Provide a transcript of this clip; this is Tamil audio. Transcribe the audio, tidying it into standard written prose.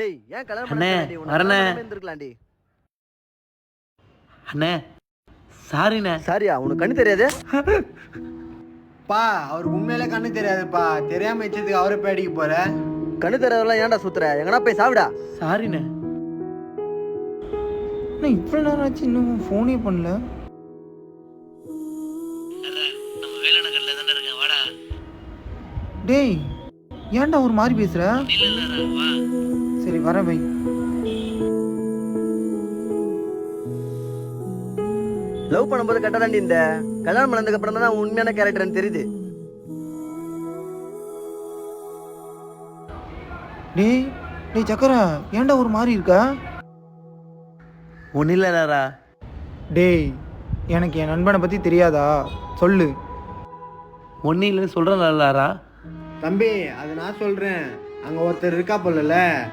ஏய் ஏன் கல்யாணம் அண்ணே, பண்ணி வரண்ணே. இருந்திருக்கலாம்டி. அண்ணே சாரிண்ணே. சாரியா உனக்கு கண்ணு தெரியாது? பா அவருக்கு உண்மையிலே கண்ணு தெரியாதுப்பா. தெரியாம வச்சதுக்கு அவரை பேடிக்கு போற. கண்ணு தெரியாதெல்லாம் ஏன்டா சுத்துற? எங்கனா போய் சாப்பிடா. சாரிண்ணே. அண்ணா இவ்வளோ நேரம் ஆச்சு இன்னும் ஃபோனே பண்ணல. நம்ம வேலநகர்ல தானே இருக்கேன், வாடா. டேய் ஏன்டா ஒரு மாதிரி பேசுற? இல்ல வா. சரி வரேன் பை. லவ் பண்ணும்போது கட்டாதாண்டி இந்த கல்யாணம் பண்ணதுக்கு அப்புறம் தான் உண்மையான கேரக்டர்னு தெரியுது. டேய் டேய் சக்கரை ஏன்டா ஒரு மாதிரி இருக்கா? ஒன்றும் இல்லைடா. டேய் எனக்கு என் நண்பனை பற்றி தெரியாதா? சொல்லு. ஒன்றும் இல்லைன்னு சொல்கிறேன்லாரா. தம்பி அது நான் சொல்றேன். அங்க ஒருத்தர் இருக்கா போலல,